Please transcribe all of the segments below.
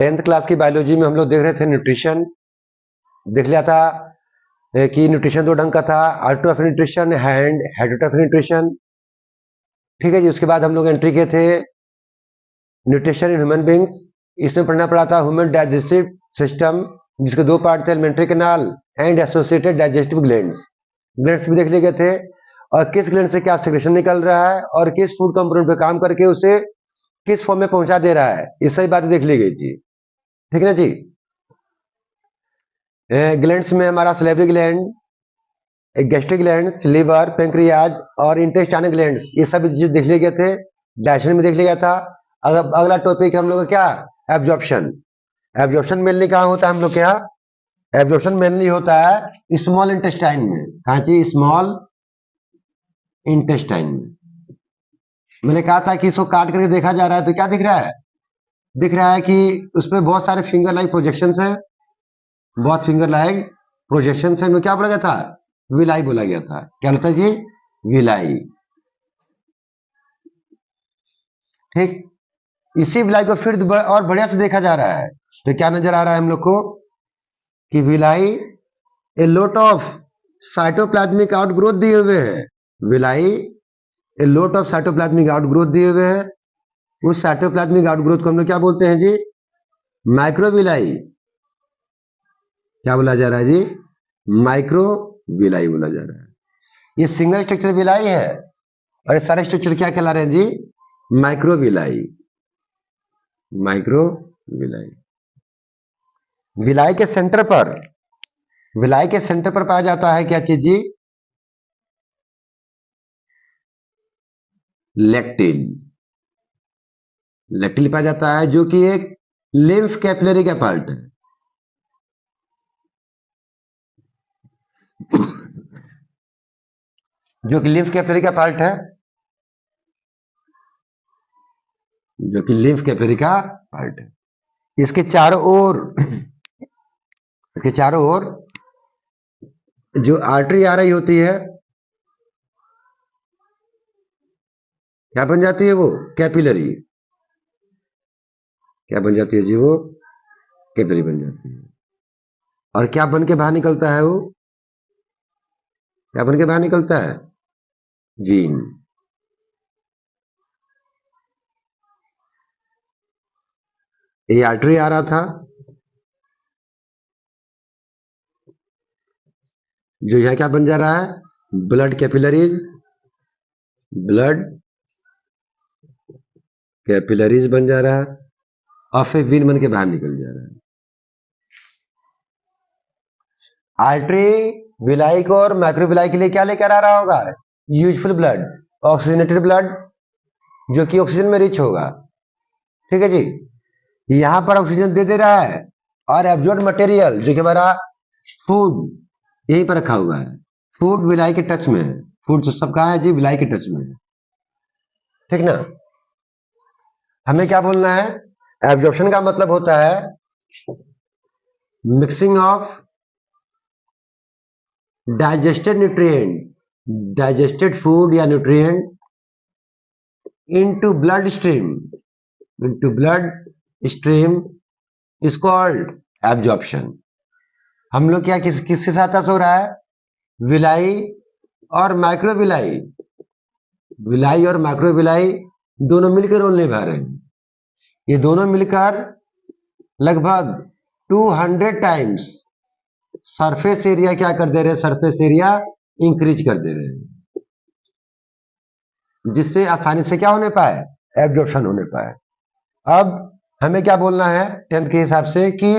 10th class की biology में हम लोग देख रहे थे न्यूट्रिशन, देख लिया था कि न्यूट्रिशन दो ढंग का था, auto of nutrition and heterotroph of nutrition. ठीक है जी। उसके बाद हम लोग एंट्री किए थे न्यूट्रिशन इन ह्यूमन बींग्स। इसमें पढ़ना पड़ा था ह्यूमन डाइजेस्टिव सिस्टम, जिसके दो पार्ट थे, alimentary canal and associated digestive glands. Glands भी देख लिए गए थे और किस ग्लैंड से क्या सेक्रेशन निकल रहा है और किस फूड कंपोनेंट पे काम करके उसे किस फॉर्म में पहुंचा दे रहा है, ये सही बातें देख ली गई थी। ठीक है ना जी। ग्लैंड्स में हमारा salivary gland, gastric glands, liver, pancreas और इंटेस्टाइनल ग्लैंड्स, ये सब चीज देख लिए गए थे, डाइजेशन में देख लिया था। अगला टॉपिक हम लोग का क्या, एब्जॉर्प्शन। एब्जॉर्प्शन मेनली कहाँ होता है हम लोग के यहाँ, एब्जॉर्प्शन मेनली होता है स्मॉल इंटेस्टाइन में। कहाँ चाहिए, स्मॉल इंटेस्टाइन में। मैंने कहा था कि इसको काट करके देखा जा रहा है तो क्या दिख रहा है, दिख रहा है कि उसमें बहुत सारे फिंगर लाइक प्रोजेक्शंस हैं, बहुत फिंगर लाइक प्रोजेक्शंस हैं। क्या बोला गया था, विलाई बोला गया था। क्या होता है जी, विलाई। ठीक, इसी विलाई को फिर और बढ़िया से देखा जा रहा है तो क्या नजर आ रहा है हम लोग को कि villi A lot of cytoplasmic outgrowth दिए हुए हैं। Villi A lot of cytoplasmic outgrowth दिए हुए हैं। उस साइटोप्लाज्मिक आउटग्रोथ को हम लोग क्या बोलते हैं जी, माइक्रोविलाई। क्या बोला जा रहा है जी, माइक्रोविलाई बोला जा रहा है। ये सिंगल स्ट्रक्चर विलाई है और ये सारे स्ट्रक्चर क्या कहला रहे हैं जी, माइक्रोविलाई। माइक्रोविलाई। विलाई के सेंटर पर, विलाई के सेंटर पर पाया जाता है क्या चीज जी, लेक्टिल। लेक्टिल पाया जाता है जो कि एक लिम्फ कैपिलरी का पार्ट है। जो कि लिम्फ कैपिलरी का पार्ट है, जो कि लिम्फ कैपिलरी का पार्ट है। इसके चारों ओर, इसके चारों ओर जो आर्टरी आ रही होती है, क्या बन जाती है वो, कैपिलरी। क्या बन जाती है जी, वो कैपिलरी बन जाती है। और क्या बन के बाहर निकलता है वो, क्या बन के बाहर निकलता है, जीन। ये आर्टरी आ रहा था जो यह क्या बन जा रहा है, ब्लड कैपिलरीज, ब्लड कैपिलरीज बन जा रहा है और फिर वेन बन के बाहर निकल जा रहा है। आर्टरी विलाई को और माइक्रोविलाई के लिए क्या लेकर आ रहा होगा, यूजफुल ब्लड, ऑक्सीजनेटेड ब्लड, जो कि ऑक्सीजन में रिच होगा। ठीक है जी। यहां पर ऑक्सीजन दे रहा है और एब्जॉर्ब मटेरियल जो कि हमारा फूड यहीं पर रखा हुआ है, फूड विलाई के टच में है। फूड तो सब कहा है जी, विलाई के टच में है। ठीक ना। हमें क्या बोलना है, एब्जॉर्प्शन का मतलब होता है mixing of digested nutrient, digested food या nutrient into blood stream, into blood stream is called absorption. हम लोग क्या किसके साथ हो रहा है, विलाई और माइक्रोविलाई, विलाई और माइक्रोविलाई दोनों मिलकर रोल निभा रहे हैं। ये दोनों मिलकर लगभग 200 टाइम्स सरफेस एरिया क्या कर दे रहे हैं, सरफेस एरिया इंक्रीज कर दे रहे हैं, जिससे आसानी से क्या होने पाए, एब्जॉर्प्शन होने पाए। अब हमें क्या बोलना है 10th के हिसाब से कि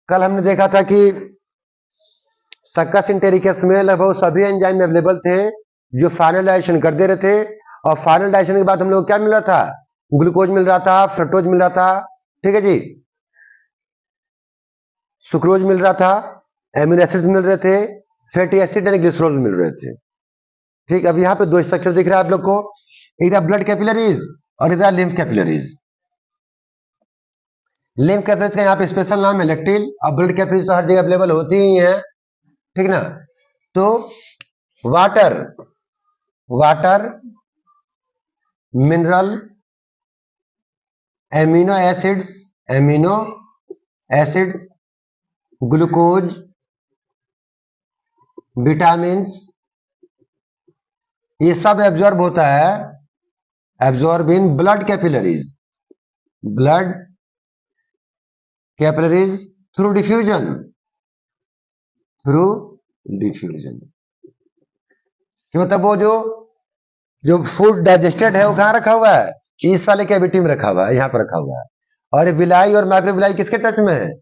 कल हमने देखा था कि सक्कस इंटेरिकस में लगभग सभी एंजाइम अवेलेबल थे जो फाइनल डाइजेशन कर दे रहे थे और फाइनल डाइजेशन के बाद हम लोग क्या मिल रहा था, ग्लूकोज मिल रहा था, फ्रक्टोज मिल रहा था, ठीक है जी, सुक्रोज मिल रहा था, एमिनो एसिड्स मिल रहे थे, फैटी एसिड यानी ग्लिसरॉल मिल रहे थे। ठीक, अब यहाँ पे दो स्ट्रक्चर दिख रहा है आप लोग को, इधर ब्लड कैपिलरीज और इधर लिम्फ कैपिलरीज। लिम्फ कैपिलरीज का यहाँ पे स्पेशल नाम है लेक्टिल, और ब्लड कैपिलरीज तो हर जगह अवेलेबल होती ही है। ठीक ना। तो water, water, mineral amino acids, glucose, vitamin, ये सब एब्जॉर्ब होता है, absorb in blood capillaries through diffusion मतलब वो जो फूड डाइजेस्टेड है वो कहाँ रखा हुआ है, इस वाले कैविटी में रखा हुआ है, यहाँ पर रखा हुआ है, और विलाई और माइक्रोविलाई किसके टच में है,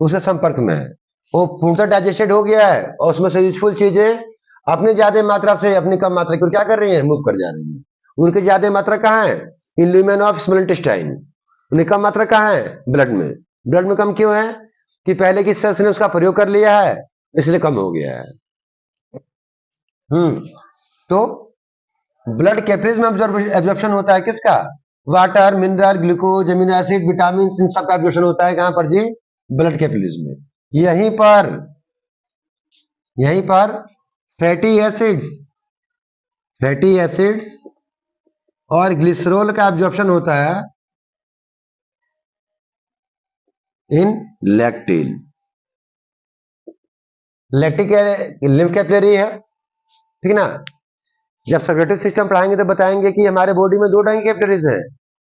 उसके संपर्क में है, वो पूर्णतः डाइजेस्टेड हो गया है और उसमें से यूजफुल चीजें अपनी ज्यादा मात्रा से अपनी कम मात्रा को क्या कर रही है, मूव कर जा रही है। उनकी ज्यादा मात्रा कहाँ है, इन ल्यूमेन ऑफ स्मॉल इंटेस्टाइन, उनकी कम मात्रा कहाँ है, ब्लड में कम क्यों है, कि पहले की सेल्स ने उसका प्रयोग कर लिया है इसलिए कम हो गया है। तो ब्लड कैपिलरीज में एब्जॉर्प्शन होता है किसका, water, mineral, glucose, amino acid, vitamin, इन सब का एब्जॉर्प्शन होता है कहां पर जी, ब्लड कैपिलरीज में। यहीं पर फैटी एसिड्स और ग्लिसरॉल का एब्जॉर्प्शन होता है इन लैक्टिन। लैक्टिक लिम्फ कैपिलरी है, ठीक ना। जब सर्कुलेटरी सिस्टम पढ़ाएंगे तो बताएंगे कि हमारे बॉडी में दो ढंग की कैपिलरीज है,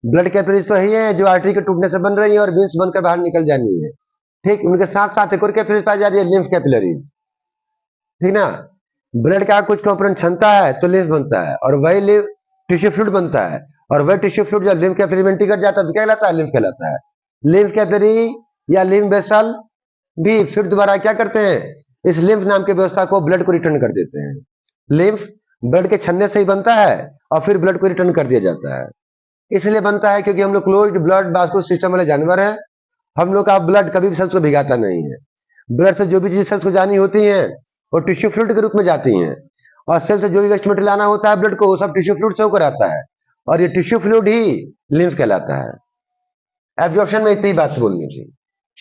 ब्लड कैपिलरीज तो ही है जो आर्टरी के टूटने से बन रही है और वेंस बनकर बाहर निकल जानी है, ठीक। उनके साथ साथ एक और कैपिलरीज पाई जा रही है, लिम्फ कैपिलरीज, ठीक ना। ब्लड का कुछ कंपोनेंट क्षमता है तो लिम्फ बनता है और वही लिम्फ टिश्यू फ्लूइड बनता है, और वही टिश्यू फ्लूइड जब लिम्फ कैपिलरी में एंट्री कर जाता है तो क्या कहलाता है, लिम्फ कहलाता है। लिम्फ कैपिलरी या लिम्फ वेसल भी फिर दोबारा क्या करते हैं, इस लिम्फ नाम की व्यवस्था को ब्लड को रिटर्न कर देते हैं। लिम्फ ब्लड के छन्ने से ही बनता है और फिर ब्लड को रिटर्न कर दिया जाता है। इसलिए बनता है क्योंकि हम लोग क्लोज्ड ब्लड वास्कुलर सिस्टम वाले जानवर हैं, हम लोग का ब्लड कभी भी सेल्स को भिगाता नहीं है। ब्लड से जो भी चीज सेल्स को जानी होती है वो टिश्यू फ्लूइड के रूप में जाती हैं, और सेल से जो भी वेस्ट मटेरियल लाना होता है ब्लड को वो सब टिश्यू फ्लूइड से होकर आता है, और ये टिश्यू फ्लूइड ही लिम्फ कहलाता है। एब्जॉर्प्शन में इतनी बात बोलनी थी,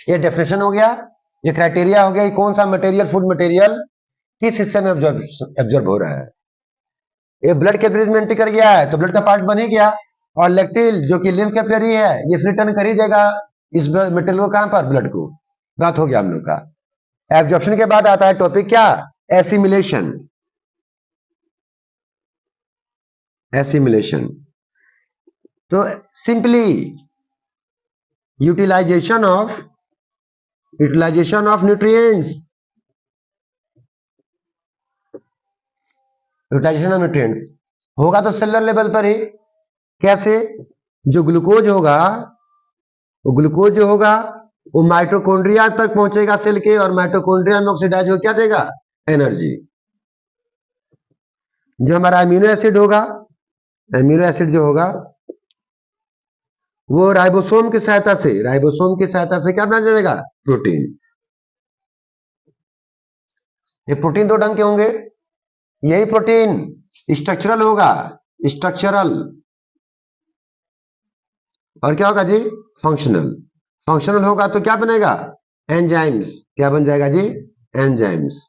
ये डेफिनेशन हो गया, ये क्राइटेरिया हो गया कि कौन सा मटेरियल, फूड मटेरियल किस हिस्से में एब्जॉर्ब हो रहा है। ये ब्लड कैपिलरीज में एंट्री कर गया है तो ब्लड का पार्ट बन ही गया, और लैक्टिल जो कि लिम्फ कैपिलरी है ये रिटर्न कर ही देगा इस मटेरियल को, कहां पर, ब्लड को। बात हो गया हम लोग का। एब्जॉर्प्शन के बाद आता है टॉपिक क्या, एसिमिलेशन। तो simply utilization of nutrients, utilization of nutrients होगा तो सेलुलर लेवल पर ही। कैसे, जो ग्लूकोज होगा वो माइटोकॉन्ड्रिया तक पहुंचेगा सेल के, और माइटोकॉन्ड्रिया में ऑक्सीडाइज हो क्या देगा, एनर्जी। जो हमारा अमीनो एसिड जो होगा वो राइबोसोम की सहायता से क्या बना जाएगा, प्रोटीन। ये प्रोटीन दो ढंग के होंगे, यही प्रोटीन स्ट्रक्चरल होगा, और क्या होगा जी, फंक्शनल होगा तो क्या बनेगा, एंजाइम्स। क्या बन जाएगा जी, एंजाइम्स।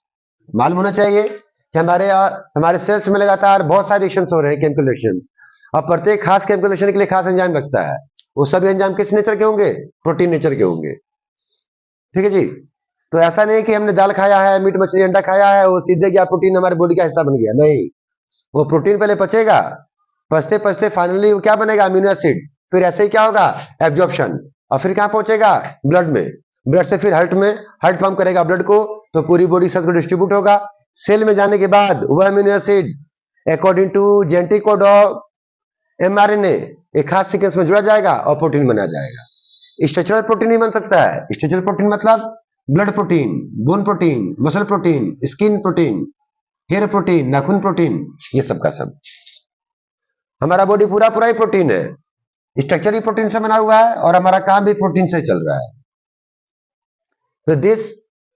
मालूम होना चाहिए कि हमारे सेल्स में लगातार बहुत सारे रिएक्शंस हो रहे हैं, केमिकल रिएक्शंस, और प्रत्येक खास केमिकल रिएक्शन के लिए खास एंजाइम लगता है। वो सभी एंजाइम किस नेचर के होंगे, प्रोटीन नेचर के होंगे, ठीक है जी। तो ऐसा नहीं कि हमने दाल खाया है, मीट मछली अंडा खाया है, वो सीधे गया प्रोटीन हमारे बॉडी का हिस्सा बन गया, नहीं। वो प्रोटीन पहले पचेगा, पचते फाइनली वो क्या बनेगा, अमीनो एसिड। फिर ऐसे ही क्या होगा, एब्जॉर्प्शन, और फिर कहां पहुंचेगा, ब्लड में। ब्लड से फिर हार्ट पंप करेगा ब्लड को, तो पूरी बॉडी सेल को डिस्ट्रीब्यूट होगा। सेल में जाने के बाद वह amino acid according to genetic code of mRNA एक खास सीक्वेंस में जुड़ा जाएगा और प्रोटीन बना जाएगा। स्ट्रक्चरल प्रोटीन ही बन सकता है। स्ट्रक्चरल प्रोटीन मतलब blood protein, bone protein, muscle protein, skin protein, hair protein, नाखून प्रोटीन, ये सब का सब। हमारा बॉडी पूरा ही प्रोटीन है, स्ट्रक्चर ही प्रोटीन से बना हुआ है और हमारा काम भी प्रोटीन से चल रहा है। तो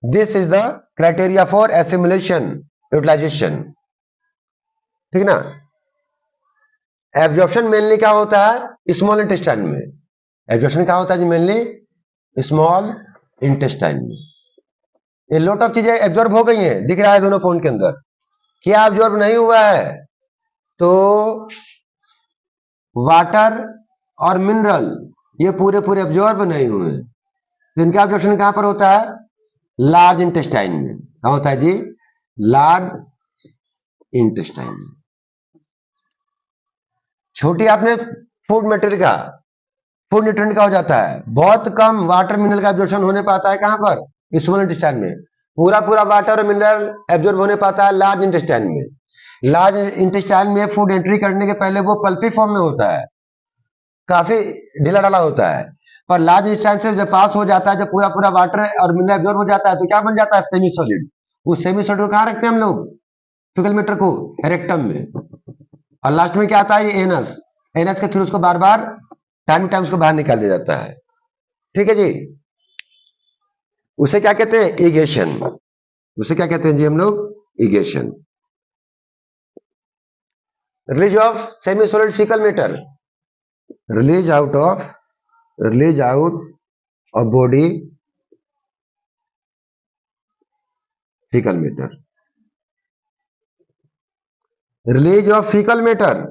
this is the criteria for assimilation, utilization, ठीक ना। एब्जॉर्प्शन मेनली क्या होता है, स्मॉल इंटेस्टाइन में। एब्जॉर्प्शन क्या होता है जी, मेनली स्मॉल इंटेस्टाइन में। ये लॉट ऑफ चीजें एब्जॉर्ब हो गई हैं, दिख रहा है दोनों पॉइंट के अंदर। क्या एब्जॉर्ब नहीं हुआ है, तो वाटर और मिनरल ये पूरे पूरे एब्जॉर्ब नहीं हुए, तो इनका एब्जॉर्प्शन कहां पर होता है? लार्ज इंटेस्टाइन में। कहां होता है जी? लार्ज इंटेस्टाइन में। छोटी आपने फूड मटेरियल का, फूड न्यूट्रिएंट का हो जाता है, बहुत कम वाटर मिनरल का एब्जॉर्प्शन होने पाता है कहां पर? स्मॉल इंटेस्टाइन में। पूरा पूरा वाटर और मिनरल एब्जॉर्ब होने पाता है लार्ज इंटेस्टाइन में। लार्ज इंटेस्टाइन में फूड एंट्री करने के पहले वो पल्पी फॉर्म में होता है, काफी ढीला ढाला होता है, पर लार्ज इंटेस्टाइन से जब पास हो जाता है, जब पूरा पूरा वाटर और मिनरल एब्जॉर्ब हो जाता है, तो क्या बन जाता है? Semi solid. उस सेमी सॉलिड को कहां रखते हैं हम लोग? फीकल मैटर को रेक्टम में। और लास्ट में क्या आता है? ये एनस। एनस के थ्रू उसको बार बार टाइम टाइम उसको बाहर निकाल दिया जाता है। ठीक है जी। उसे क्या कहते हैं? इगेशन। उसे क्या कहते हैं जी हम लोग? Egestion. Release of semi solid faecal matter, release out of body faecal matter, release of faecal matter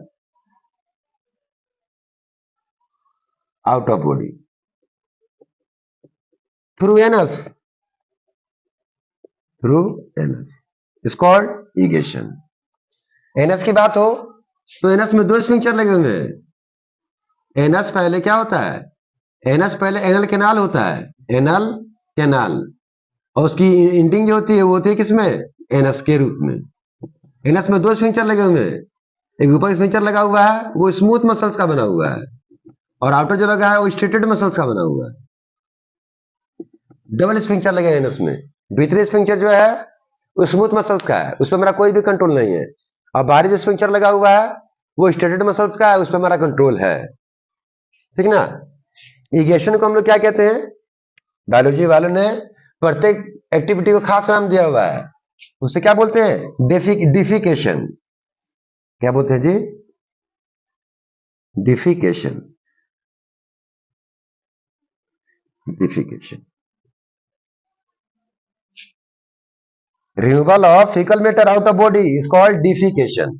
out of body through anus, is called egestion. Anus की बात हो तो एनस में दो स्फिंक्टर लगे हुए हैं। एनस पहले क्या होता है? एनस पहले एनल कैनाल होता है, एनल कैनाल, और उसकी इंडिंग जो होती है वो होती है किसमें? एनस के रूप में। एनस में दो स्फिंक्टर लगे हुए हैं, एक ऊपर स्फिंक्टर लगा हुआ है, वो स्मूथ मसल्स का बना हुआ है, और आउटर जो लगा है वो स्ट्रेटेड मसल्स का बना हुआ है। डबल स्फिंक्टर लगे हैं एनस में। भीतरी स्फिंक्टर जो है वो स्मूथ मसल्स का है, उस पर मेरा कोई भी कंट्रोल नहीं है, और बाहरी जो स्फिंक्टर लगा हुआ है वो स्ट्रेटेड मसल्स का है, उस पर हमारा कंट्रोल है। ठीक ना? इगेशन को हम लोग क्या कहते हैं? बायोलॉजी वालों ने प्रत्येक एक्टिविटी को खास नाम दिया हुआ है, उसे क्या बोलते हैं? डिफिकेशन। क्या बोलते हैं जी? Defecation. Defecation. Removal of faecal matter out of body is called defecation.